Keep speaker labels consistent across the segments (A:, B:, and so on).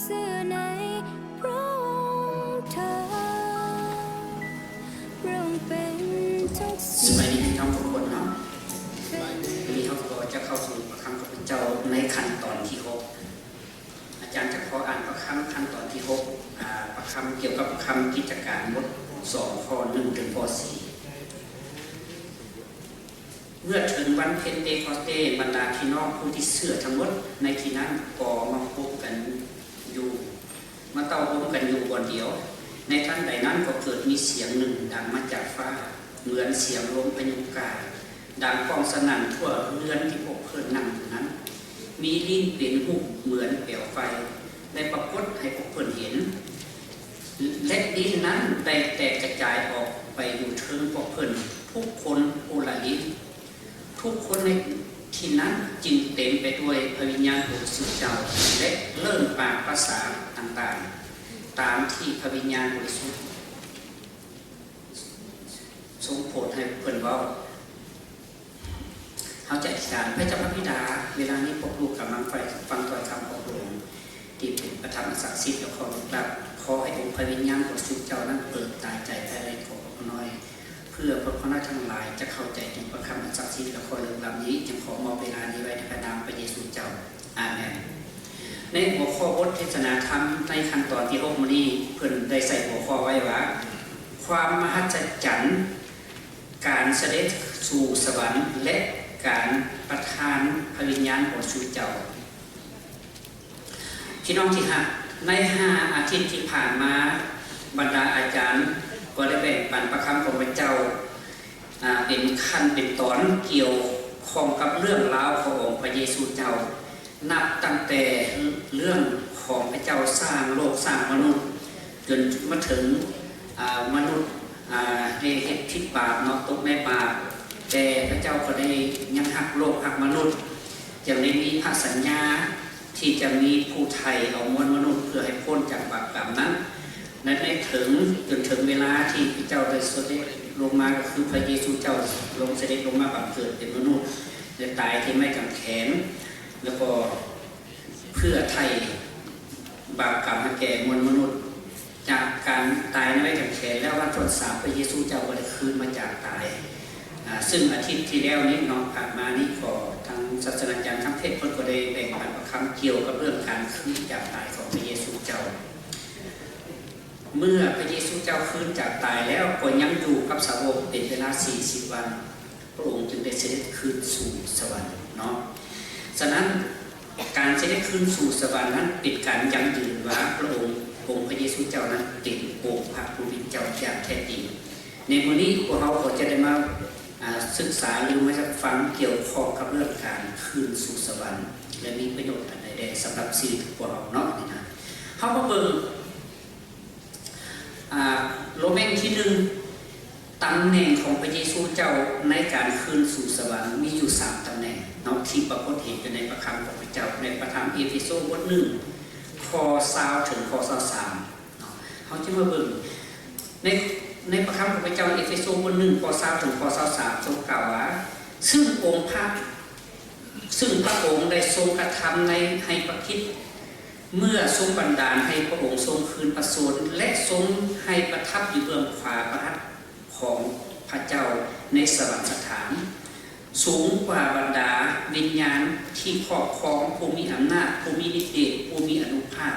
A: สื่อในพระองค์เธอพระองค์เป็นทุกสิ่ง
B: สมัยนี้พี่น้องทุกคนเนาะวันนี้เขาก็จะเข้าสู่ประคำของพระเจ้าในขั้นตอนที่6อาจารย์จะขออ่านประคำขั้นตอนที่6ประคำเกี่ยวกับประคำกิจการบท2ข้อ1ถึงข้อ4เมื่อถึงวันเพนเทคอสเตบรรดาพี่น้องผู้ที่เชื่อทั้งหมดในที่นั้นก็มาพบกันอยู่มาเต้าร่วมกันอยู่วันเดียวในท่านใดนั้นก็เกิดมีเสียงหนึ่งดังมาจากฟ้าเหมือนเสียงลมพายุกาดังก้องสนั่นทั่วเรือนที่พวกเพื่อนนั่งอยู่นั้นมีลิ้นเป็นหุบเหมือนเปลวไฟได้ปรากฏให้พวกเพื่อนเห็นและดินนั้นได้แตกกระจายออกไปอยู่เทิงพวกเพื่อนทุกคนโอละลินทุกคนในที่นั้นจึงเต็มไปด้วยพระวิญญาณบริสุทธิ์เจ้าและเริ่มปากภาษาต่างๆตามที่พระวิญญาณบริสุทธิ์ทรงโปรดให้เพิ่นเว้าเขาจะอธิษฐานพระเจ้าพระบิดาเวลานี้พวกลูกกำลังฟังถ้อยคำของพระองค์ที่เป็นประธรรมศักดิ์สิทธิ์และขอรับขอให้องค์พระวิญญาณบริสุทธิ์เจ้านั้นเปิดตาใจภายในของพวกน้อยเพื่อพวกเขาทั้งหลายจะเข้าใจถึงประคำศักดิ์สิทธิ์และขอเรื่องลำนี้จึงขอมอบเวลานี้ไว้ในพระนามพระเยซูเจ้าอาเมนในหัวข้อบทเทศนาธรรมในขั้นตอนที่6มื้อนี้เพิ่นได้ใส่หัวข้อไว้ว่าความมหัศจรรย์การเสด็จสู่สวรรค์และการประทานพระวิญญาณบริสุทธิ์เจ้าพี่น้องที่ฮักใน5อาทิตย์ที่ผ่านมาบรรดาอาจารย์ก็ได้แบ่งปันประคำของพระเจ้าเป็นขั้นเป็นตอนเกี่ยวข้องกับเรื่องราวขององค์พระเยซูเจ้านับตั้งแต่เรื่องของพระเจ้าสร้างโลกสร้างมนุษย์จนมาถึงมนุษย์ได้เฮ็ดผิดบาปเนาะตกในบาปแต่พระเจ้าก็ได้ยังหักโลกหักมนุษย์ยังได้มีพระสัญญาที่จะมีผู้ไถ่เอามวลมนุษย์เพื่อให้พ้นจากบาปกรรมนั้นและได้ถึงจนถึงเวลาที่พระเจ้าได้เสด็จลงมาก็คือพระเยซูเจ้าลงเสด็จลงมาบังเกิดเป็นมนุษย์และตายที่ไม้กางเขนแล้วก็เพื่อไถ่บาปกรรมให้แก่มวลมนุษย์จากการตายในไม้กางเขนแล้ววันที่3พระเยซูเจ้าก็ได้คืนมาจากตายซึ่งอาทิตย์ที่แล้วนี้น้องผ่านมานี่ก็ทางศาสนาจารย์ทั้งเทศเพิ่นก็ได้แบ่งปันประคำเกี่ยวกับเรื่องการคืนจากตายของพระเยซูเจ้าเมื่อพระเยซูเจ้าคืนจากตายแล้วก็ยังอยู่กับสาวกเป็นเวลา40วันพระองค์จึงได้เสด็จคืนสู่สวรรค์เนาะฉะนั้นการเสด็จคืนสู่สวรรค์นั้นเป็นการยั่งยืนว่าพระองค์พระเยซูเจ้านั้นเป็นองค์พระผู้เป็นเจ้าอย่างแท้จริงในวันนี้พวกเราก็จะได้มาศึกษาหรือมาฟังเกี่ยวข้องกับเรื่องการคืนสู่สวรรค์และมีประโยชน์อะไรใดสำหรับชีวิตพวกเราเนาะนี่นะเขาก็เบิ่งโลแมงที่1ตำแหน่งของพระเยซูเจ้าในการคืนสู่สวรรค์มีอยู่3ตำแหน่งเนาะที่ปรากฏเห็นอยู่ในประคำของพระเจ้าในประธรรมเอเฟโซบท1ข้อ20ถึงข้อ23เนาะเขาจะมาเบิ่งในประคำของพระเจ้าเอเฟโซบท1ข้อ20ถึงข้อ23ทรงกล่าวว่าซึ่งพระองค์ได้ทรงกระทำในให้ประคิดเมื่อทรงบันดาลให้พระองค์ทรงคืนประสูติและทรงให้ประทับอยู่เบื้องขวาพระหัตถ์ของพระเจ้าในสวรรคสถานสูงกว่าบรรดาวิญญาณที่ครอบครองผู้มีอำนาจผู้มีฤทธิ์เดชผู้มีอานุภาพ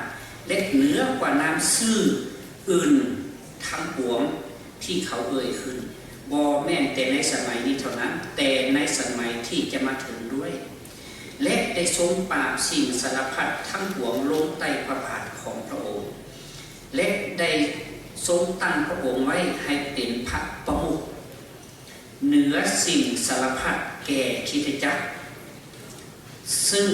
B: และเหนือกว่าน้ำซื่ออื่นทั้งปวงที่เขาเอ่ยขึ้นบ่แม่นแต่ในสมัยนี้เท่านั้นแต่ในสมัยที่จะมาถึงด้วยและได้ทรงปราบสิ่งสารพัดทั้งปวงลงใต้พระบาทของพระองค์และได้ทรงตั้งพระองค์ไว้ให้เป็นพระประมุขเหนือสิ่งสารพัดแก่คริสตจักรซึ่ง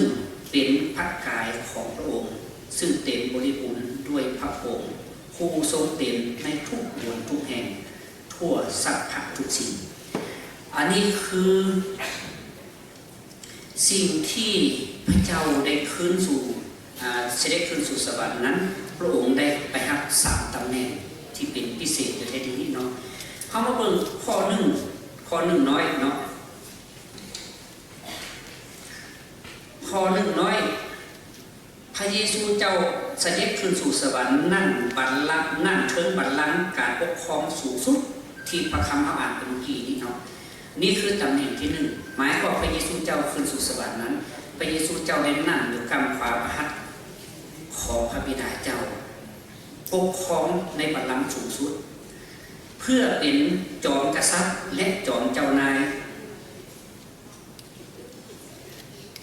B: เป็นพระกายของพระองค์ซึ่งเต็มบริบูรณ์ด้วยพระองค์ผู้ทรงเต็มในทุกหนทุกแห่งทั่วสรรพทุกสิ่งอันนี้คือสิ่งที่พระเจ้าได้คืนสู่เสด็จคืนสู่สวรรค์นั้นพระองค์ได้ไปรับ3ตำแหน่งที่เป็นพิเศษอยู่ในที่นี้เนาะเขามาเบิ่งข้อ1น้อยเนาะข้อ1น้อยพระเย ซูเจ้าเสด็จขึ้นสู่สวรรค์นั่งบัลลังก์นั่งเทิงบัลลังก์การปกครองสูงสุดที่พระคำเขาอ่านเป็นเมื่อกี้นี้เนาะนี่คือตำแหน่งที่หนึ่งหมายความพระเยซูเจ้าขึ้นสู่สวรรค์นั้นพระเยซูเจ้าได้นั่งอยู่กำขวาพระหัตถ์ของพระบิดาเจ้าปกครองในบัลลังก์สูงสุดเพื่อเป็นจอมกษัตริย์และจอมเจ้านาย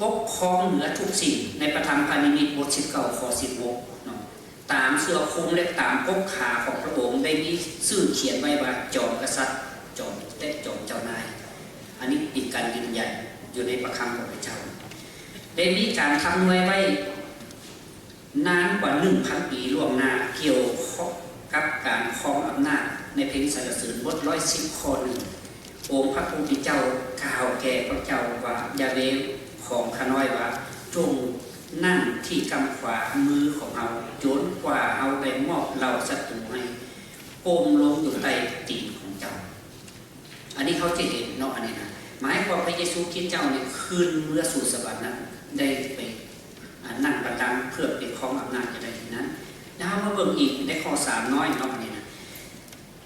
B: ปกครองเหนือทุกสิ่งในประธรรมพาณิมิตบท19ข้อ16เนาะตามเสื้อคลุมและตามปกขาของพระองค์ได้มีชื่อเขียนไว้ว่าจอมกษัตริย์จอมและจอมเจ้านายอันนี้เป็นการยืนยันอยู่ในประคำของพระเจ้าได้มีการทำไว้นานกว่า 1,000 ปีล่วงหน้าเกี่ยวข้องกับการครองอำนาจในเพลงสรรเสริญบท110ข้อหนึ่งองค์พระผู้เป็นเจ้ากล่าวแก่พระเจ้าว่ายาเวของข้าน้อยว่าจงนั่งที่กำขวามือของเราจนกว่าเอาได้มอบเราศัตรูให้โอมลงอยู่ใต้ตีนของเจ้าอันนี้เขาจะเห็นเนาะอันนี้นะหมายความพระเยซูคริสต์เจ้าเนี่ยคืนเมื่อสู่สวรรค์นั้นได้ไปนั่งประทับเพื่อเป็นของอำนาจอะไรที่นั้นแล้วมาเบิ่งอีกในข้อ3น้อยเนาะอันนี้นะ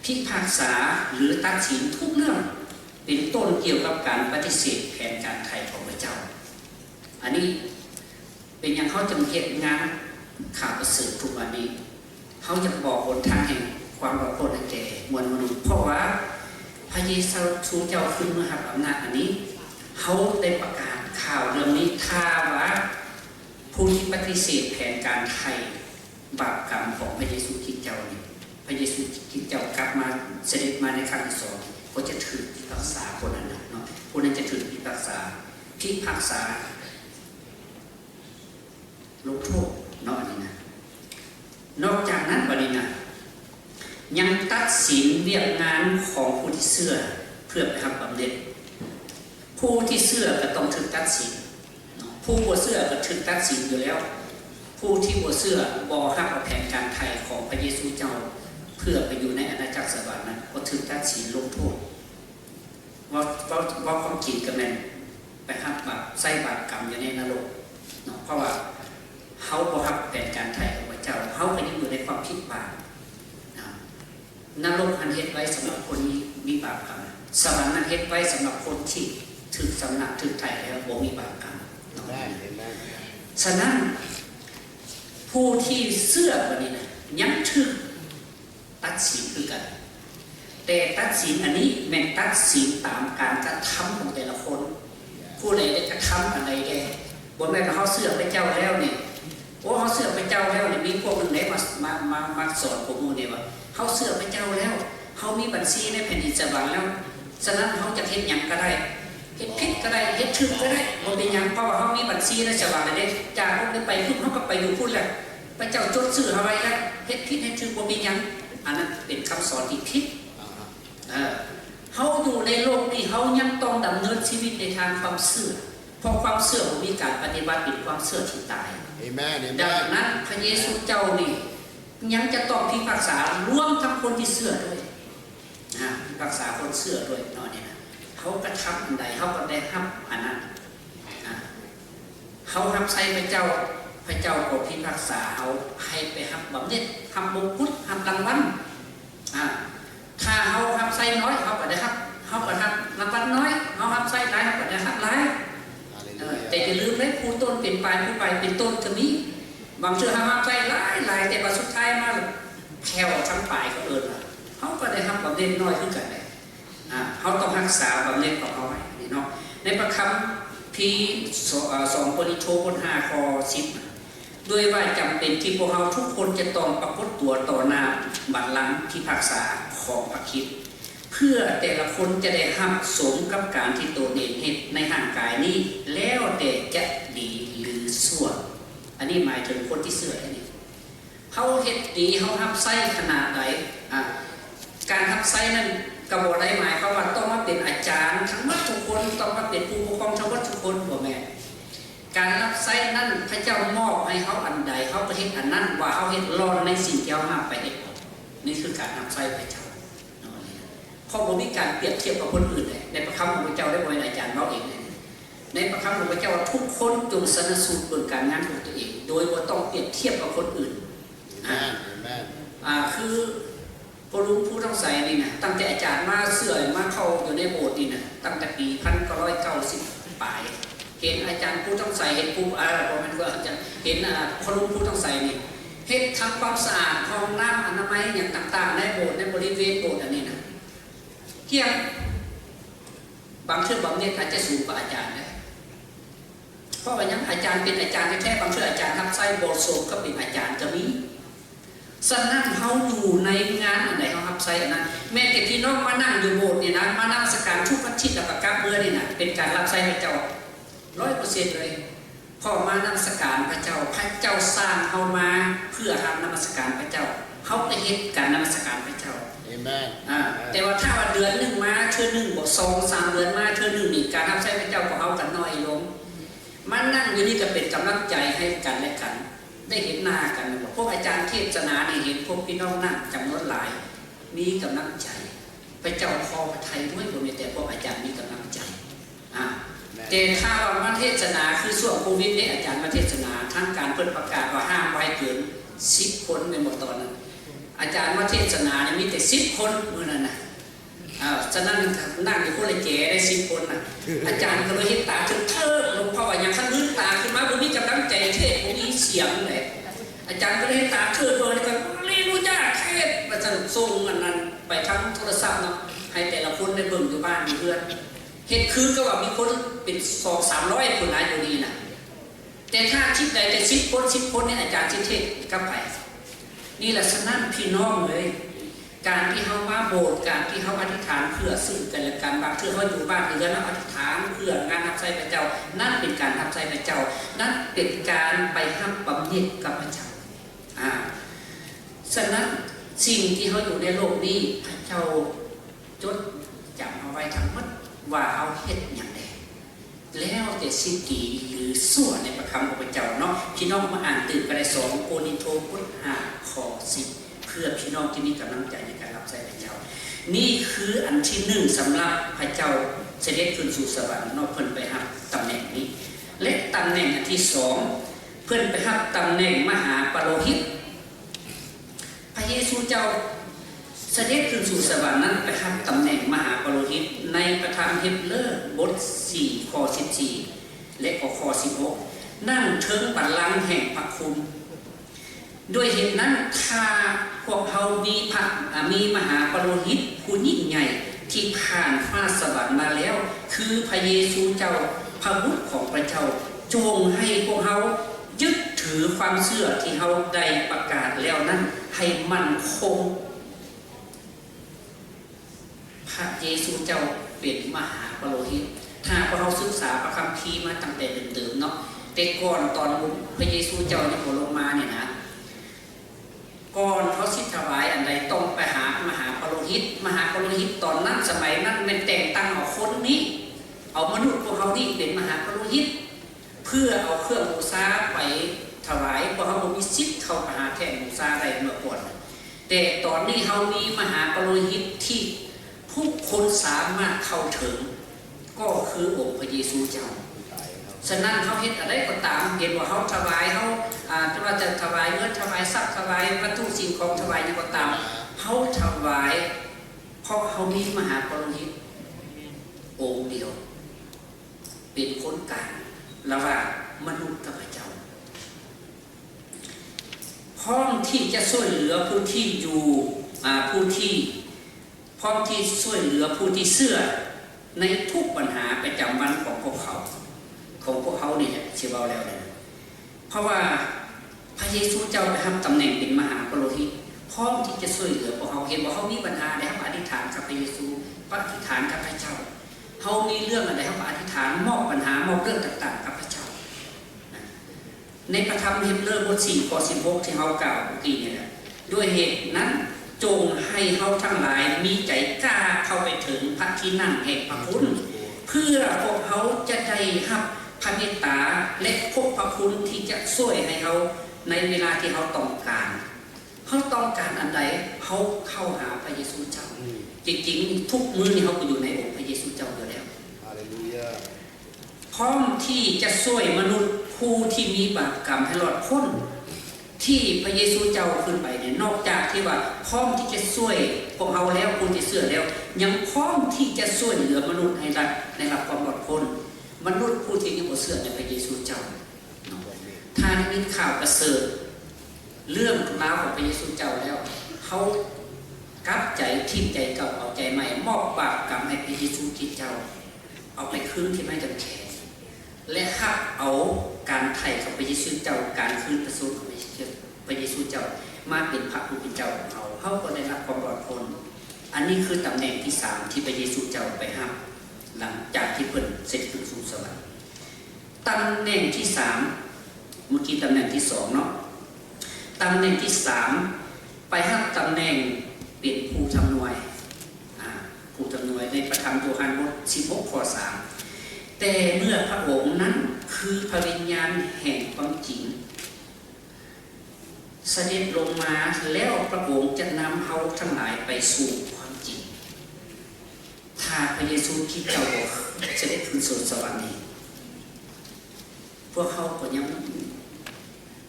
B: พิพากษาหรือตัดสินทุกเรื่องเป็นต้นเกี่ยวกับการปฏิเสธแผนการไถ่ของพระเจ้าอันนี้เป็นอย่างเขาจำเหตุงานข่าวประเสริฐทุกวันนี้เขาจะบอกหนทางแห่งความรอดพ้นให้แก่มวลมนุษย์เพราะว่าพระเยซูเจ้าขึ้นมารับอำนาจอันนี้เขาได้ประกาศข่าวเรื่องนี้ถ้าว่าผู้ที่ปฏิเสธแผนการไถ่บาปกรรมของพระเยซูคริสต์เจ้านี่พระเยซูคริสต์เจ้ากลับมาเสด็จมาในครั้งที่สองก็จะถือพิพากษาคนนั้นเนาะคนนั้นจะถือพิพากษาลงโทษเนาะนี่นะนอกจากนั้นวันนี้นะยังตัดสินเรียกงานของผู้ที่เชื่อเพื่อไปทำบำเหน็จผู้ที่เชื่อก็ต้องถูกตัดสินผู้บ่เชื่อก็ถูกตัดสินอยู่แล้วผู้ที่บ่เชื่อบ่รับเอาแผนการไถ่ของพระเยซูเจ้าเพื่อไปอยู่ในอาณาจักรสวรรค์นั้นก็ถูกตัดสินลงโทษว่าความจริงก็แม่นไปรับบาปใส่บาปกรรมอยู่ในนรกเนาะเพราะว่าเขาบ่รับแผนการไถ่ของพระเจ้าเขาก็ยังอยู่ในความผิดบาปนรกอันเฮ็ดไว้สำหรับคนมีบาปกรรมสวรรค์นั้นเฮ็ดไว้สำหรับคนที่ถึกสำนักถึกไถ่แล้วบ่มีบาปกรรมฉะนั้นผู้ที่เชื่อวันนี้นะยังถึกตัดสินคือกันแต่ตัดสินอันนี้แม่นตัดสินตามการกระทำของแต่ละคนผู้ใดได้กระทำอะไรแก่บ่แม่นว่าเขาเชื่อพระเจ้าแล้วเนี่ยโอ้เขาเชื่อพระเจ้าแล้วเนี่ยมีพวกนึงไหนมาสอนพวกมูเนี่ยว่าเขาเชื่อพระเจ้าแล้วเขามีบัญชีในแผ่นดินสวรรค์แล้วฉะนั้นเขาจะเฮ็ดหยังก็ได้เฮ็ดผิดก็ได้เฮ็ดถูกก็ได้บ่เป็นหยังเพราะว่าเขามีบัญชีในสวรรค์แล้วจากพวกนี้ไปพุ่นเขาก็ไปอยู่พุ่นแล้วพระเจ้าจดชื่อเขาไว้แล้วเฮ็ดผิดเฮ็ดถูกบ่เป็นหยังอันนั้นเป็นคำสอนที่ผิดเขาอยู่ในโลกนี้เขายังต้องดำเนินชีวิตในทางความเชื่อเพราะความเชื่อมีการปฏิบัติเป็นความเชื่อที่ตายดังนั้นพระเยซูเจ้านี่ยังจะต้องพิพากษารวมทั้งคนที่เชื่อด้วยพิพากษาคนเชื่อด้วยเนาะนี่นะเขากระทำอันใดเขาก็ได้รับอันนั้นเขารับใช้พระเจ้าก็พิพากษาเขาให้ไปรับบำเหน็จทำมงกุฎทำรางวัลถ้าเขารับใช้น้อยเขาก็ได้รับเขาก็รับรางวัลน้อยเขารับใช้หลายเขาก็ได้รับหลายแต่อย่าลืมเลยผู้ต้นเป็นปลายผู้ปลายเป็นต้นก็มีบางเชื่อห้ามใจหลายแต่ว่าสุดท้ายมาแผ่วทั้งปลายก็เขาก็ได้ทำบำเหน็จน้อยขึ้นกันเลยเขาต้องรักษาบำเหน็จของเขาไว้เนาะในประคำพี2 โครินธ์บท 5 ข้อ 10ด้วยว่าจำเป็นที่พวกเขาทุกคนจะต้องปรากฏตัวต่อหน้าบัลลังก์พิพากษาของพระคริสต์เพื่อแต่ละคนจะได้รับสมกับการที่ตนเองเฮ็ดในร่างกายนี้แล้วแต่จะดีหรือชั่วอันนี้หมายถึงคนที่เชื่ออันนี้เขาเฮ็ดดีเขารับใช้ขนาดไหนการรับใช้นั้นก็บ่ได้หมายความว่าต้องมาเป็นอาจารย์ทั้งหมดทุกคนต้องมาเป็นผู้ปกครองทั้งหมดทุกคนบ่แม่นการรับใช้นั้นพระเจ้ามอบให้เขาอันใดเขาก็เฮ็ดอันนั้นว่าเขาเฮ็ดรอดในสิ่งที่เขารับไปเฮ็ดนี่คือการรับใช้พระเจ้าเพราะบ่มีการเปรียบเทียบกับคนอื่นเลยในพระคำของพระเจ้าได้บ่ให้อาจารย์เว้าเองในพระคำของพระเจ้าทุกคนจงสรรเสริญเบิ่งการงานของตัวเอง โดยบ่ต้องเปรียบเทียบกับคนอื่น
C: Amen.
B: คือพอรู้ผู้ต้องใส่นี่นะตั้งแต่อาจารย์มาเสื่อยมาเข้าอยู่ในโบสถ์นี่นะตั้งแต่ปี1990ปลายเห็นอาจารย์ผู้ต้องใส่เห็นผู้บ่แม่นว่าอาจารย์เห็นพอรู้ผู้ต้องใส่นี่เฮ็ดทำความสะอาดห้องน้ำอนามัยอย่างต่างๆในโบสถ์ในบริเวณโบสถ์อันนี้นะเที่ยงบางเทื่อบางเนี่ยอาจจะสูงกว่าอาจารย์นะเพราะว่ายังอาจารย์เป็นอาจารย์แท้ๆบางเทื่ออาจารย์รับใช้โบสถ์สูงก็เป็นอาจารย์จะมีฉะนั้นเฮาอยู่ในงานอันไหนเฮารับใช้อันนั้นแม้แต่พี่น้องมานั่งอยู่โบสถ์นี่นะมานั่งนมัสการทุกอาทิตย์แล้วก็กลับเมื่อนี่นะเป็นการรับใช้พระเจ้า 100% เลยพอมานมัสการพระเจ้าพระเจ้าสร้างเฮามาเพื่อรับนมัสการพระเจ้าเฮาไปเฮ็ดการนมัสการพระเจ้า
C: Amen.
B: แต่ว่าถ้าว่าเดือนนึงมาเทื่อนึงบ่2-3 เดือนมาเทื่อนึงนี่การรับใช้พระเจ้าของเฮากันน้อยลงมานั่งอยู่นี่ก็เป็นกำลังใจให้กันและกันได้เห็นหน้ากันพวกอาจารย์เทศนานี่เห็นพวกพี่น้องนั่งจำนวนหลายมีกำลังใจพระเจ้าพอพระทัยด้วยบ่มีแต่พวกอาจารย์มีกำลังใจแต่ถ้าว่ามาเทศนาคือช่วงโควิดนี่อาจารย์มาเทศนาทั้งการเพิ่นประกาศว่าห้ามไว้เกิน10 คนในหมดตอนนั้นอาจารย์มาเทศนาเนี่ยมีแต่10 คนมื้อนั้นน่ะฉะนั้นนั่งอยู่คนละแจได้10 คนน่ะอาจารย์ก็เลยเฮ็ดตาเทิดๆลงเพราะว่ายังคันลืมตาขึ้นมาบ่มีกำลังใจเทศบ่มีเสียงเลยอาจารย์ก็เลยเฮ็ดตาเทิดเบิ่งแล้วก็เรียนรู้จักเทศว่าจะส่งอันนั้นไปทางโทรศัพท์เนาะให้แต่ละคนได้เบิ่งอยู่บ้านอยู่เพื่อนเฮ็ดคือก็ว่ามีคนเป็น200-300 คนอยู่นี่น่ะแต่ถ้าคิดใดแต่10 คนเนี่ยอาจารย์สิเทศกับไปนี่แหละฉะนั้นพี่น้องเลยการที่เฮามาโบสถ์การที่เฮาอธิษฐานเพื่อซึ่งกันและกันบางเทื่อเฮาอยู่บ้านเรือนแล้วอธิษฐานเพื่องานรับใช้พระเจ้านั่นเป็นการรับใช้พระเจ้านั่นเป็นการไปรับบำเหน็จกับพระเจ้าฉะนั้นสิ่งที่เฮาอยู่ในโลกนี้พระเจ้าจดจำเอาไว้ทั้งหมดว่าเฮาเฮ็ดหยังได้แล้วแต่สิดีหรือชั่วในพระคำของพระเจ้าเนาะพี่น้องมาอ่านตื่นกันได้2โครินธ์บท5ข้อ10เพื่อพี่น้องที่มีกำลังใจในการรับใช้พระเจ้านี่คืออันที่1สำหรับพระเจ้าเสด็จขึ้นสู่สวรรค์เนาะเพิ่นไปรับตำแหน่งนี้และตำแหน่งอันที่2เพิ่นไปรับตำแหน่งมหาปโลหิตพระเยซูเจ้าเสด็จขึ้นสู่สวรรค์นั้นไปรับตำแหน่งมหาปโลหิตในประธรรมเฮบเรบท4ข้อ14และข้อ16นั่งเทิงบัลลังก์แห่งพระคุณด้วยเหตุนั้นถ้าพวกเขามีมหาปโลหิตผู้ยิ่งใหญ่ที่ผ่านฟ้าสวรรค์มาแล้วคือพระเยซูเจ้าพระบุตรของพระเจ้าจงให้พวกเขายึดถือความเชื่อที่เขาได้ประกาศแล้วนั้นให้มั่นคงพระเยซูเจ้าเป็นมหาปโลหิตถ้าพวกเขาศึกษาพระคัมภีร์มาตั้งแต่เดิมๆเนาะแต่ก่อนตอนพระเยซูเจ้ายังบ่ลงมาเนี่ยนะก่อนเขาสิถวายอันใดต้องไปหามหาปโลหิตมหาปโลหิตตอนนั้นสมัยนั้นเป็นแต่งตั้งเอาคนนี้เอามนุษย์พวกเขานี่เป็นมหาปโลหิตเพื่อเอาเครื่องบูชาไปถวายเพราะเขาบ่มีสิทธิ์เข้าไปหาแท่นบูชาได้เมื่อก่อนแต่ตอนนี้เขามีมหาปโลหิตที่ผู้คนสามารถเข้าถึงก็คือองค์พระเยซูเจ้าฉะนั้นเขาเฮ็ดอะไรก็ตามเห็นว่าเขาถวายเขาจะว่าจะถวายเงินถวายทรัพย์ถวายวัตถุสิ่งของถวายอย่างก็ตามเขาถวายเพราะเขามีมหาปโลหิตองค์เดียวเป็นคนกลางระหว่างมนุษย์กับพระเจ้าพร้อมที่จะช่วยเหลือผู้ที่อยู่ผู้ที่พร้อมที่ช่วยเหลือผู้ที่เชื่อในทุกปัญหาประจำวันของพวกเขาเนี่ยเชื่อเบาแล้วเนี่ยเพราะว่าพระเยซูเจ้าไปทำตำแหน่งเป็นมหาปโลหิตพร้อมที่จะช่วยเหลือพวกเขาเห็นว่าเขามีปัญหาได้เขาอธิษฐานกับพระเยซูอธิษฐานกับพระเจ้าเขามีเรื่องอะไรเขาอธิษฐานมอบปัญหามอบเรื่องต่างๆกับพระเจ้าในพระธรรมเฮบเรบท4ข้อ16ที่เขากล่าวเมื่อกี้เนี่ยด้วยเหตุนั้นจงให้เขาทั้งหลายมีใจกล้าเข้าไปถึงพระที่นั่งแห่งพระคุณเพื่อพวกเขาจะได้รับพระเมตตาและพบพระคุณที่จะช่วยให้เขาในเวลาที่เขาต้องการอันใดเขาเข้าหาพระเยซูเจ้าจริงๆทุกมื้อนี้เขาก็อยู่ในองค์พระเยซูเจ้าอยู่แล้วพร้อมที่จะช่วยมนุษย์ค ผู้ที่มีบาปกรรมให้หลอดพ้นที่พระเยซูเจ้าขึ้นไปเนี่ยนอกจากที่ว่าพร้อมที่จะช่วยพวกเราแล้วผู้ที่เชื่อแล้วยังพร้อมที่จะช่วยเหลือมนุษย์ให้ได้รับความหลอดพ้นมนุษย์ผู้ที่ยังบ่เชื่อในพระเยซูเจ้าถ้าได้ยินข่าวประเสริฐเรื่องราวของพระเยซูเจ้าแล้วเขากลับใจทิ้งใจเก่าเอาใจใหม่มอบบาปกรรมให้พระเยซูคริสต์เจ้าเอาไปคืนที่ไม้กางเขนและหักเอาการไถ่ของพระเยซูเจ้าการคืนประสูติของพระเยซูเจ้ามาเป็นพระผู้เป็นเจ้าของเขาก็ได้รับความปลอดพ้นอันนี้คือตำแหน่งที่3ที่พระเยซูเจ้าไปหักหลังจากที่เพิ่นเสด็จขึ้นสู่สวรรค์ตำแหน่งที่3เมื่อกี้ตำแหน่งที่2เนาะตำแหน่งที่3ไปหักตำแหน่งเป็นผู้ทำนวยผู้ทำนวยในพระธรรมโยฮันบท16ข้อ3แต่เมื่อพระองค์นั้นคือพระวิญญาณแห่งความจริงเสด็จลงมาแล้วพระองค์จะนำเฮาทั้งหลายไปสู่ความจริงถ้าพระเยซูคริสต์เจ้าเสด็จขึ้นสู่สวรรค์นี้พวกเขาก็ยัง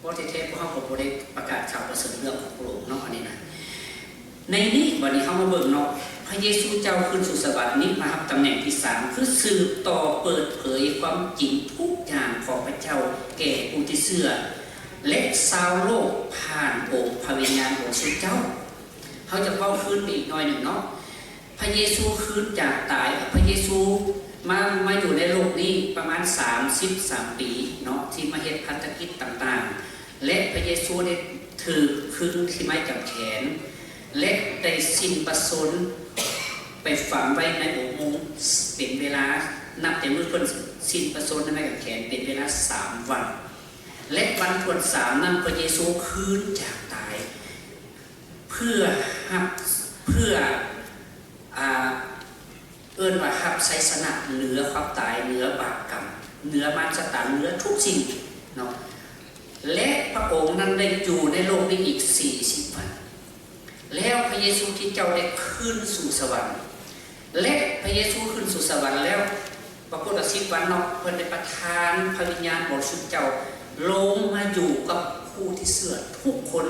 B: บ่ได้แท้พวกเขาก็บ่ได้ประกาศข่าวประเสริฐเรื่องของพระองค์เนาะอันนี้นะในนี้วันนี้เขามาเบิ่งเนาะพระเยซูเจ้าขึ้นสู่สวรรค์นี้มารับตำแหน่งที่3คือสืบต่อเปิดเผยความจริงทุกอย่างของพระเจ้าแก่ผู้ที่เชื่อและชาวโลกผ่านองค์พระวิญญาณของเจ้าเขาจะเว้าคืนไปอีกหน่อยหนึ่งเนาะพระเยซูคืนจากตายพระเยซูมาอยู่ในโลกนี้ประมาณ33ปีเนาะที่มาเฮ็ดพันธกิจต่างๆและพระเยซูได้ถือคืนที่ไม้กางเขนและได้สิ้นพระชนม์ไปฝังไว้ในอุโมงค์เป็นเวลานับแต่มื้อเพิ่นสิ้นพระชนม์ในไม้กางเขนเป็นเวลา3วันและวันที่3นั้นพระเยซูคืนจากตายเพื่อเอิ้นว่ารับชัยชนะเหนือความตายเหนือบาปกรรมเหนือมารซาตานเหนือทุกสิ่งเนาะและพระองค์นั้นได้อยู่ในโลกนี้อีก40วันแล้วพระเยซูคริสต์เจ้าได้ขึ้นสู่สวรรค์และพระเยซูขึ้นสู่สวรรค์แล้วพระพุทธ10วันเนาะเพิ่นได้ประทานพระวิญญาณบริสุทธิ์เจ้าลงมาอยู่กับผู้ที่เชื่อทุกคน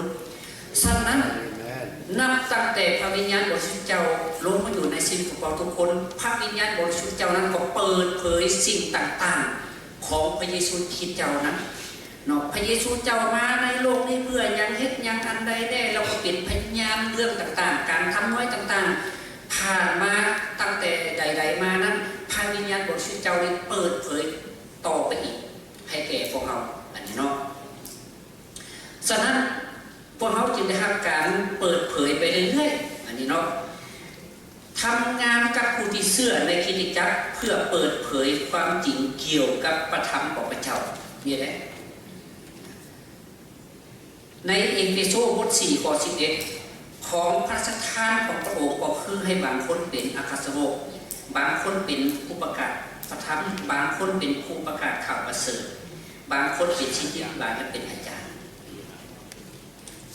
B: ฉะนั้นนับตั้งแต่พระวิญญาณบริสุทธิ์เจ้าลงมาอยู่ในชีวิตของเราทุกคนพระวิญญาณบริสุทธิ์เจ้านั้นก็เปิดเผยสิ่งต่างๆของพระเยซูคริสต์เจ้านั้นเนาะพระเยซูเจ้ามาในโลกนี้เพื่อยังเฮ็ดยังอันใดได้เราก็เป็นพยานเรื่องต่างๆการทำน้อยต่างๆผ่านมาตั้งแต่ใดๆมานั้นพระวิญญาณบริสุทธิ์เจ้าได้เปิดเผยต่อไปอีกให้แก่พวกเราอันนี้เนาะฉะนั้นพวกเขาจึงได้รับการเปิดเผยไปเรื่อยๆอันนี้เนาะทำงานกับผู้ที่เชื่อในคริสตจักรเพื่อเปิดเผยความจริงเกี่ยวกับประธรรมของพระเจ้านี่แหละในเอเฟโซบท4ข้อ11ของพระราชทานของพระองค์ก็คือให้บางคนเป็นอัครสาวกบางคนเป็นผู้ประกาศพระธรรมบางคนเป็นผู้ประกาศข่าวประเสริฐบางคนเป็นศิษยาบาลและเป็นอาจารย์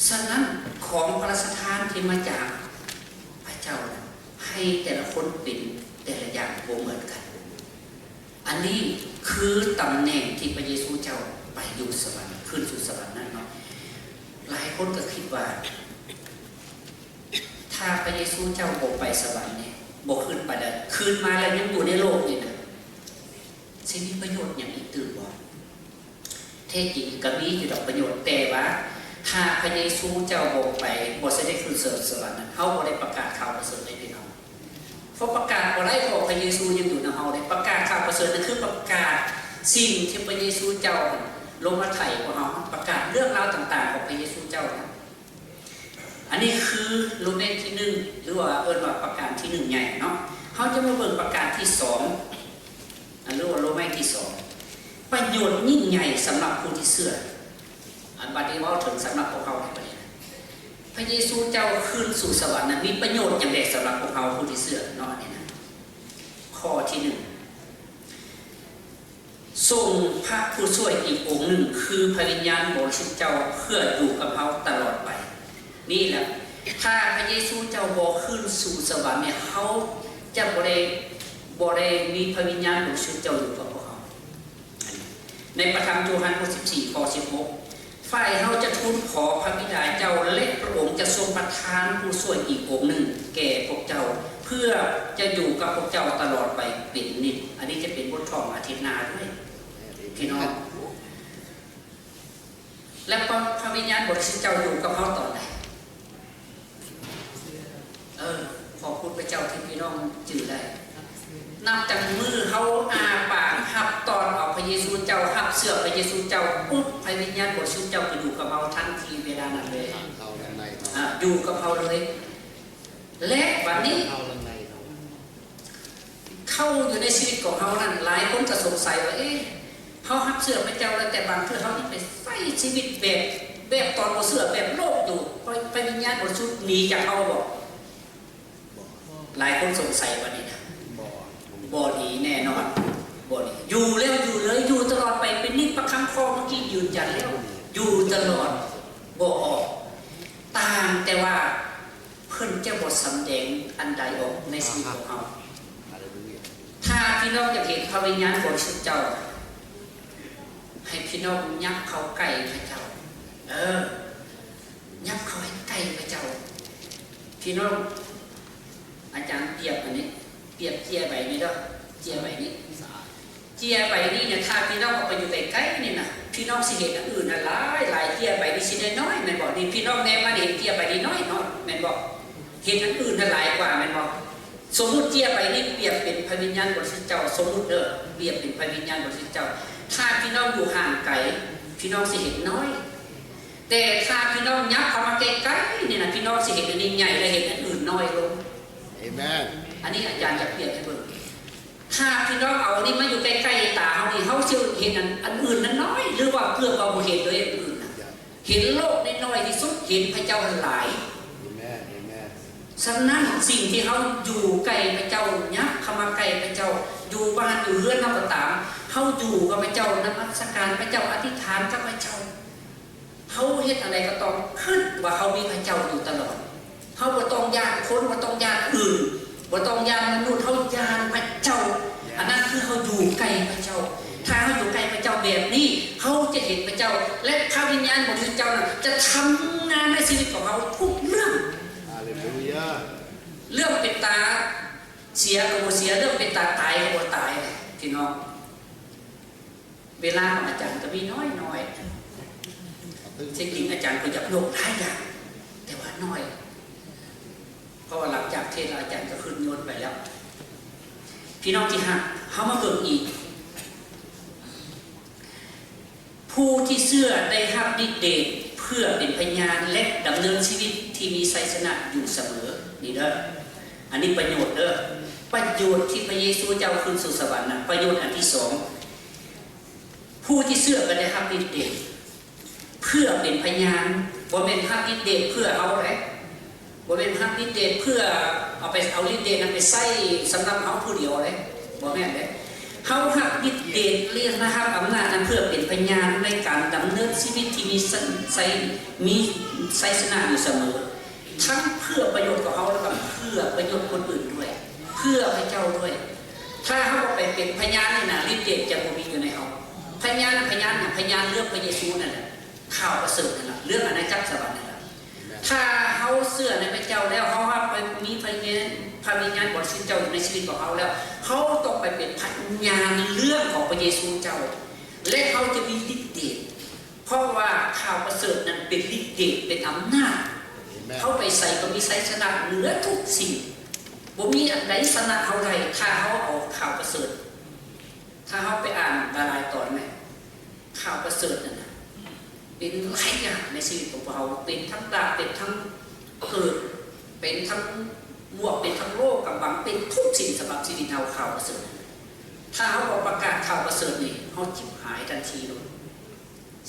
B: ฉะนั้นของพระราชทานที่มาจากพระเจ้าให้แต่ละคนเป็นแต่ละอย่างบ่เหมือนกันอันนี้คือตำแหน่งที่พระเยซูเจ้าไปอยู่สวรรค์ขึ้นสู่สวรรค์นั้นเนาะหลายคนก็คิดว่าถ้าพระเยซูเจ้าบ่ไปสวรรค์เนี่ยบ่ขึ้นไปได้คืนมาแล้วยังอยู่ในโลกนี่นะสิมีประโยชน์อย่างอีกตื่นบ่แท้จริงก็มีอยู่ดอกประโยชน์แต่ว่าถ้าพระเยซูเจ้าบ่ไปบ่เสด็จขึ้นสวรรค์นั้นเฮาบ่ได้ประกาศข่าวประเสริฐให้พี่น้องเพราะประกาศบ่ได้เพราะพระเยซูยังอยู่ในเฮาได้ประกาศข่าวประเสริฐนั่นคือประกาศสิ่งที่พระเยซูเจ้าลงมาไถ่ของเฮาประกาศเรื่องราวต่างๆของพระเยซูเจ้านะอันนี้คือโลเมนที่1หรือว่าเอิ้นว่าประการที่1ใหญ่เนาะเฮาจะมาเบิ่งประการที่2หรือว่าโลเมนที่2ประโยชน์ยิ่งใหญ่สำหรับผู้ที่เชื่ออันบัดนี้เว้าถึงสำหรับพวกเขาในประเด็นพระเยซูเจ้าขึ้นสู่สวรรค์นั้นมีประโยชน์อย่างใดสำหรับพวกเขาผู้ที่เชื่อเนาะนี่นะข้อที่1ส่งพระผู้ช่วยอีกองค์หนึ่งคือพระวิญญาณบริสุทธิ์เจ้าเพื่ออยู่กับเขาตลอดไปนี่แหละถ้าพระเยซูเจ้าบ่ขึ้นสู่สวรรค์เนี่ยเขาจะบ่ได้มีพระวิญญาณบริสุทธิ์เจ้าอยู่กับพวกเขา ในพระธรรมโยฮันบท14ข้อ16ฝ่ายเฮาจะทูลขอพระบิดาเจ้าและพระองค์จะทรงประทานผู้ช่วยอีกองค์หนึ่งแก่พวกเจ้าเพื่อจะอยู่กับพวกเจ้าตลอดไปเป็นนิจอันนี้จะเป็นบทท่องอาทิตย์หน้าด้วยพี่น้องและพระวิญญาณบริสุทธิ์เจ้าอยู่กับเขาตอนไหนขอบคุณพระเจ้าที่พี่น้องจื่อได้นับจากมือเขาอาปากหับตอนเอาพระเยซูเจ้าหับเสื้อพระเยซูเจ้าปุ๊บพระวิญญาณบริสุทธิ์เจ้าก็อยู่กับเราทันทีเวลานั้นเลยอยู่กับเขาเลยและวันนี้เข้าอยู่ในชีวิตของเขานั้นหลายคนก็สงสัยว่าเขาหับเสื้อพระเจ้าแล้วแต่บางเทื่อเขานี่ไปใช้ชีวิตแบบตอนบ่เสื้อแบบโลกอยู่พระวิญญาณบริสุทธิ์หนีจากเขาบอกหลายคนสงสัยวันนี้นะบ่หนีแน่นอนบ่หนีอยู่แล้วอยู่เลยอยู่ตลอดไปเป็นนิจประคับคองเมื่อกี้ยืนยันแล้วอยู่ตลอดบ่ออกตามแต่ว่าเพิ่นจะบ่สำแดงอันใดออกในชีวิตของเขาถ้าพี่น้องอยากเห็นพระวิญญาณบริสุทธิ์เจ้าให้พี่น้องยับเขาใกล้พระเจ้ายับเขาให้ใกล้พระเจ้าพี่น้องอาจารย์เปรียบอันนี้เปรียบเจียใบนี้ด้วยเจียใบนี้เจียใบนี้เนี่ยถ้าพี่น้องเอาไปอยู่ใกล้ๆนี่นะพี่น้องสิเห็นอันอื่นหลายเจียใบนี้สิได้น้อยแม่นบอกนี่พี่น้องแน่มาเห็นเจียใบนี้น้อยแม่นบอกเห็นอันอื่นหลายกว่าแม่นบอกสมมุติเจียใบนี้เปรียบเป็นพระวิญญาณบริสุทธิ์เจ้าสมมุติเปรียบเป็นพระวิญญาณบริสุทธิ์เจ้าถ้าพี่น้องอยู่ห่างไกลพี่น้องสิเห็นน้อยแต่ถ้าพี่น้องยับเข้ามาใกล้ๆนี่นะพี่น้องสิเห็นอันนี้ใหญ่และเห็นอันอื่นน้อยลงอันนี้อาจารย์จะเปรียบให้เบิ่งถ้าพี่น้องเอาอันนี้มาอยู่ใกล้ๆตาเขานี่เขาจะเห็นอันอื่นนั้นน้อยหรือว่าเพื่อเราเห็นเลยอันอื่นนะเห็นโลกน้อยที่สุดเห็นพระเจ้าหลายฉะนั้นสิ่งที่เขาอยู่ใกล้พระเจ้ายับเข้ามาใกล้พระเจ้าอยู่บ้านอยู่เรือนเขาก็ตามเขาอยู่กับพระเจ้านมัสการพระเจ้าอธิษฐานกับพระเจ้าเขาเฮ็ดอะไรก็ต้องขึ้นว่าเขามีพระเจ้าอยู่ตลอดเขาบ่ต้องญาติคนบ่ต้องญาติอื่นบ่ต้องญาติมนุษย์เขาญาติพระเจ้าอันนั้นคือเขาอยู่ใกล้พระเจ้าถ้าเขาอยู่ใกล้พระเจ้าแบบนี้เขาจะเห็นพระเจ้าและพระวิญญาณของพระเจ้าจะทำงานในชีวิตของเขาทุกเรื่องเรื่องเป็นตาเสียก็บ่เสียเรื่องเป็นตาตายก็บ่ตายพี่น้องเวลาของอาจารย์ก็มีน้อยจริงๆอาจารย์ก็อยากโลกหลายอย่างแต่ว่าน้อยเพราะว่าหลังจากเทศอาจารย์ก็ขึ้นโยนไปแล้วพี่น้องที่หักเขามาเบิ่งอีกผู้ที่เชื่อได้รับฤทธิ์เดชเพื่อเป็นพยานและดำเนินชีวิตที่มีชัยชนะอยู่เสมอนี่เด้ออันนี้ประโยชน์เด้อประโยชน์ที่พระเยซูเจ้าขึ้นสู่สวรรค์นะประโยชน์อันที่สองผู้ที่เชื่อก็ได้รับฤทธิ์เดชเพื่อเป็นพยานบ่เป็นรับฤทธิ์เดชเพื่อเอาอะไรบ่เป็นรับฤทธิ์เดชเพื่อเอาฤทธิ์เดชนั้นไปใส่สำหรับเขาผู้เดียวเลยบ่แม่นเด้เขารับฤทธิ์เดชเรียกนะครับอำนาจนั้นเพื่อเป็นพยานในการดำเนินชีวิตที่มีชัยชนะอยู่เสมอทั้งเพื่อประโยชน์ของเขาแล้วก็เพื่อประโยชน์คนอื่นด้วยเพื่อพระเจ้าด้วยถ้าเขาไปเป็นพยานนี่นะฤทธิ์เดชจะบ่มีอยู่ในเขาพยานเรื่องพระเยซูนั่นแหละข่าวประเสริฐนั่นแหละเรื่องอาณาจักรสวรรค์นั่นแหละถ้าเขาเชื่อในพระเจ้าแล้วเขาไปมีพระวิญญาณบริสุทธิ์เจ้าอยู่ในชีวิตของเขาแล้วเขาต้องไปเป็นพยานเรื่องของพระเยซูเจ้าและเขาจะมีฤทธิ์เดชเพราะว่าข่าวประเสริฐนั้นเป็นฤทธิ์เดชเป็นอำนาจเขาไปใส่ก็มีชัยชนะเหนือทุกสิ่งบ่มีอันใดชนะเขาได้ถ้าเขาเอาข่าวประเสริฐถ้าเขาไปอ่านหลายตอนไหมข่าวประเสริฐนั่นเป็นหลายอย่างในชีวิตของเราเป็นทั้งดาบเป็นทั้งเกิดเป็นทั้งบวกเป็นทั้งโลกกับบังเป็นทุกสิ่งสำหรับชีวิตเราข่าวประเสริฐถ้าเขาบอกประกาศข่าวประเสริฐนี่เขาจิบหายทันทีเลย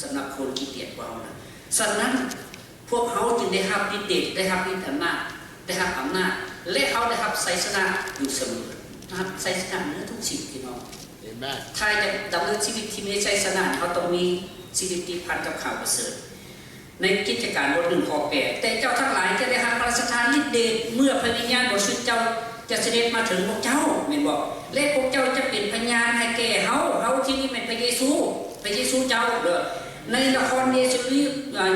B: สำหรับคนขี้เกียจเรานะฉะนั้นพวกเขาจึงได้รับฤทธิ์เดชได้รับฤทธิ์อำนาจได้รับอำนาจและเขาได้รับชัยชนะอยู่เสมอนะครับชัยชนะเหนือทุกสิ่งที่น้องถ้าจะดำเนินชีวิตที่มีชัยชนะเขาต้องมีชีวิตที่พันกับข่าวประเสริฐในกิจการบท 1 ข้อ 8แต่เจ้าทั้งหลายจะได้รับพระราชทานฤทธิ์เดชเมื่อพระวิญญาณบริสุทธิ์เจ้าจะเสด็จมาถึงพวกเจ้าแม่นบอกและพวกเจ้าจะเป็นพยานให้แก่เฮาที่นี่เป็นพระเยซูพ ระเยซูเจ้าเด้อในนครเ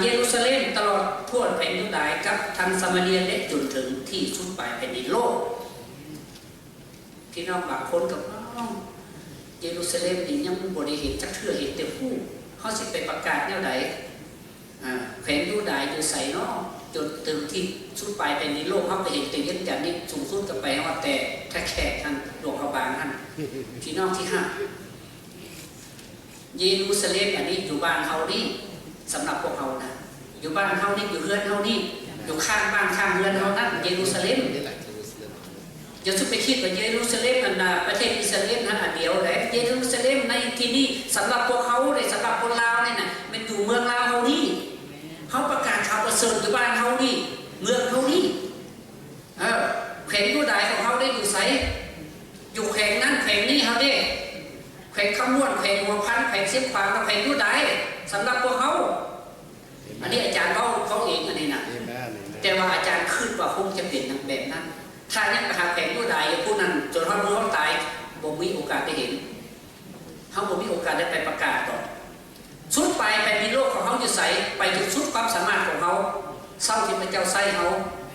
B: ยรูซาเล็มตลอดทั่วแผ่นยูดาห์กับทางซามาเรียและจนถึงที่สุดปลายแผ่นดินโลกพี่น้องบางคนก็เยรูซาเล็มนี่ยังบ่ได้เห็นจักเทื่อเห็นแต่ผู้เฮาสิไปประกาศแนวใดแผ่นยูดาห์อยู่ไสเนาะจนถึงที่สุดปลายแผ่นดินโลกเฮาไปเห็นแต่เย็นจันทร์นี่สูงสุดก็ไปฮอดแต่แขกท่านหลวงพระบางท่านพี่น้องที่ห้าเยรูซาเล็มอันนี้อยู่บ้านเฮานี่สำหรับพวกเฮานะอยู่บ้านเฮานี่อยู่เฮือนเฮานี่อยู่ข้างบ้านข้างเฮือนเฮานั่นเยรูซาเล็มอย่าสุดไปคิดว่าเยรูซาเล็มอันน่ะประเทศอิสราเอลนั้นอันเดียวแหละเยรูซาเล็มในที่นี้สำหรับพวกเฮาเลยสำหรับคนลาวนี่น่ะมันอยู่เมืองลาวเฮานี่เฮาประกาศข่าวประเสริฐอยู่บ้านเฮานี่เมืองเฮานี่แขวงยูดาห์ของเฮาได้อยู่ไสอยู่แขวงนั้นแขวงนี้เฮาเด้แขวงขมวนแขวงหัวพันแขวงเสียงขวางแขวงยูดาห์สำหรับพวกเฮาอันนี้อาจารย์เขาเองอันนี้นะแต่ว่าอาจารย์คิดว่าคงจะเป็นแบบนั้นถ้ายังไปหาแขวงยูดาห์ผู้นั้นจนเขารู้เขาตายบ่มีโอกาสได้เห็นเขาบ่มีโอกาสได้ไปประกาศต่อสุดไปมีโลกของเขาอยู่ใสไปจุดสุดความสามารถของเขาเศร้าที่พระเจ้าใส่เขา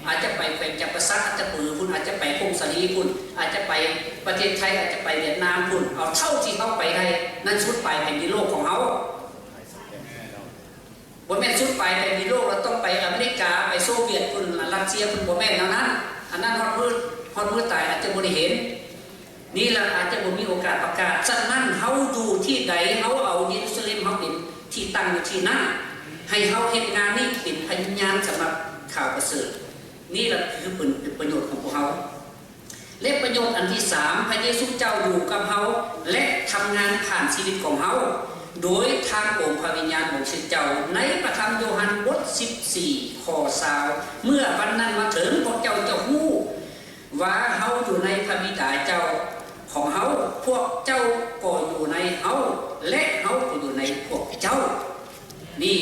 B: อาจจะไปเป็นจักรพรรดิอาจจะปือคุณอาจจะไปพงศรีคุณอาจจะไปประเทศไทยอาจจะไปเวียดนามคุณเอาเท่าที่เขาไปได้นั่นสุดไปเป็นโลกของเขาบนแม่สุดไปเป็นโลกเราต้องไปอเมริกาไปโซเวียตคุณรัสเซียคุณบนแม่นั้นอันนั้นฮอดมืดตายอาจจะบ่ได้เห็นนี่ละอาจจะบ่มีโอกาสประกาศฉะนั้นเขาอยู่ที่ใดเขาเอาเยรูซาเล็มเขาเป็นที่ตั้งอยู่ที่นั่นให้เขาเห็นงานนี้เป็นพยานสำหรับข่าวประเสริฐนี่แหละคือประโยชน์ของพวกเขาและประโยชน์อันที่3พระเยซูเจ้าอยู่กับเขาและทำงานผ่านชีวิตของเขาโดยทางองค์พระวิญญาณของเจ้าในพระธรรมโยฮันบท14ข้อ20เมื่อวันนั้นมาถึงพวกเจ้าจะฮู้ว่าเฮาอยู่ในพระบิดาเจ้าของเฮาพวกเจ้าก็อยู่ในเฮาและเฮาก็อยู่ในพวกเจ้านี่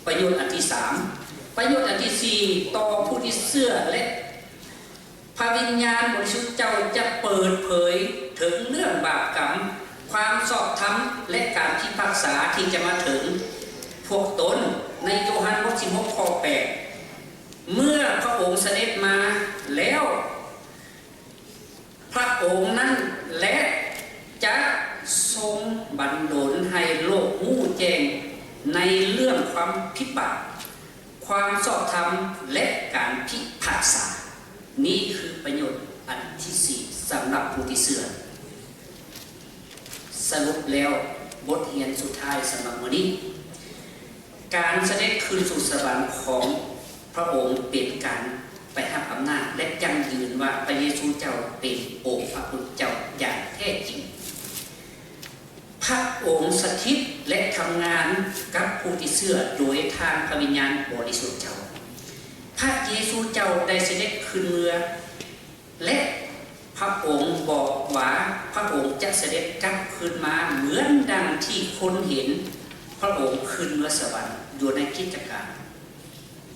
B: ประโยชน์อันที่3ประโยชน์อันที่4ต่อผู้ที่เชื่อและพระวิญญาณบริสุทธิ์เจ้าจะเปิดเผยถึงเรื่องบาปกรรมความชอบธรรมและการพิพากษาที่จะมาถึงพวกตนในโยฮันบท16ข้อ8เมื่อพระองค์เสด็จมาแล้วพระองค์นั้นและจะทรงบันดลให้โลกรู้แจ้งในเรื่องความพิบัติความชอบธรรมและการพิพากษานี่คือประโยชน์อันที่4สำหรับผู้ที่เชื่อสรุปแล้วบทเรียนสุดท้ายสำหรับวันนี้การเสด็จคืนสู่สวรรค์ของพระองค์เป็นการไปหาอำนาจและยั่งยืนว่าพระเยซูเจ้าเป็นองค์พระผู้เจ้าอย่างแท้จริงพระองค์สถิตและทำงานกับผู้ที่เชื่อโดยทางพระวิญญาณบริสุทธิ์เจ้าพระเยซูเจ้าได้เสด็จขึ้นเรือและพระองค์บอกว่าพระองค์จะเสด็จกลับคืนมาเหมือนดังที่คนเห็นพระองค์ขึ้นเรือสวรรค์อยู่ในกิจการ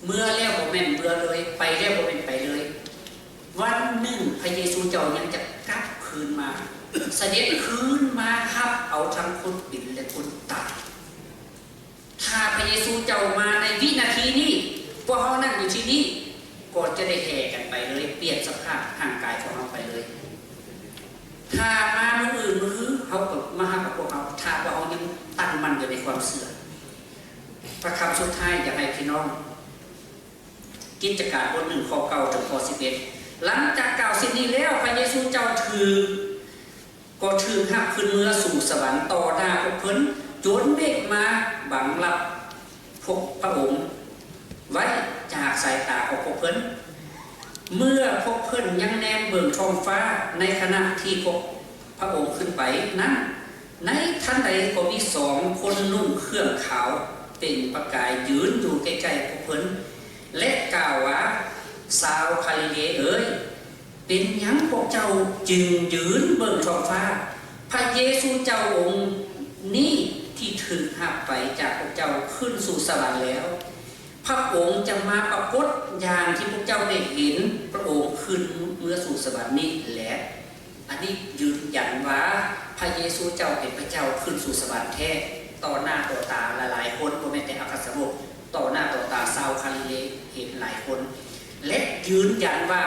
B: เมื่อแล้วบ่แม่นเบื่อเลยไปแล้วบ่แม่นไปเลยวันหนึ่งพระเยซูเจ้ายังจะกลับคืนมาเสด็จคืนมาครับเอาทั้งคนเป็นและคนตายถ้าพระเยซูเจ้ามาในวินาทีนี้พวกเขานั่งอยู่ที่นี่ก็จะได้แห่กันไปเลยเปลี่ยนสภาพร่างกายของเราไปเลยถ้ามาเมื่ออื่นมือเขากับมาหากับพวกเขาถ้าว่าเขายังตั้งมั่นอยู่ในความเสื่อมประคำสุดท้ายอยากให้พี่น้องกิจการบท1ข้อ9ถึงข้อ11หลังจากกล่าวสิ่งนี้แล้วพระเยซูเจ้าถือหักขึ้นเรือสู่สวรรค์ต่อหน้าพวกเพิ่นจนเมฆมาบังลับพวกพระองค์ไว้จากสายตาของพวกเพิ่นเมื่อพวกเพิ่นยังแนมเบิ่งท้องฟ้าในขณะที่พวกพระองค์ขึ้นไปนั้นในทันใดก็มี2คนนุ่งเครื่องขาวเป็นประกายยืนอยู่ใกล้ๆพวกเพิ่นและกล่าวว่าชาวคาลิเลเอ๋ยเป็นหยังพวกเจ้าจึงยืนเบิ่งท้องฟ้าพระเยซูเจ้าองค์นี้ที่ถูกหักไปจากพวกเจ้าขึ้นสู่สวรรค์แล้วพระองค์จะมาปรากฏอย่างที่พวกเจ้าได้เห็นพระองค์ขึ้นเมื่อสู่สวรรค์นี้และอันนี้ยืนยันว่าพระเยซูเจ้าเป็นพระเจ้าขึ้นสู่สวรรค์แท้ ต่อหน้าต่อตาหลายๆคนบ่แม่นแต่อักษรบต่อหน้าต่อตาชาวคาลิเลเห็นหลายคนและยืนยันว่า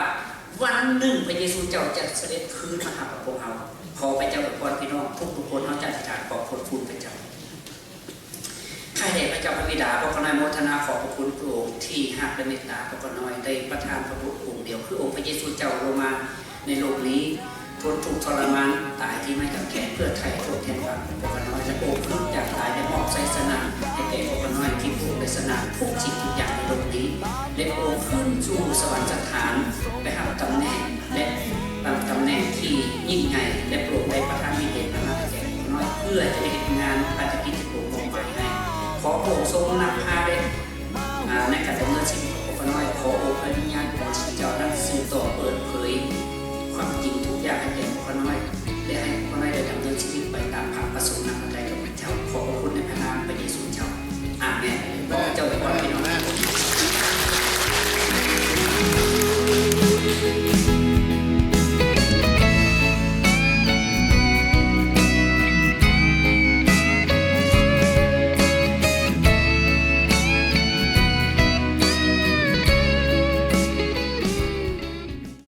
B: วันหนึ่งพระเยซูเจ้าจะเสด็จคืนมาหาพวกเราขอพระเจ้าอวยพรพี่น้องทุกคนเราจะอธิษฐานขอบคุณพระเจ้าข้าแต่พระเจ้าพระบิดาพระกนายโมทนาขอบพระคุณพระองค์ที่หักและเมตตาพระกนายได้ประทานพระบุตรองค์เดียวคือองค์พระเยซูเจ้าลงมาในโลกนี้ทนทุกข์ทรมานตายที่ไม่จำแขนเพื่อไทยโทษแทนความพระกนายจะโอบขึ้นจากตายได้มอบไสสนะให้แก่พระกนายที่ผู้ไสสนะทุกสิ่งทุกอย่างในโลกนี้ได้โอบขึ้นสู่สวรรคสถานไปหา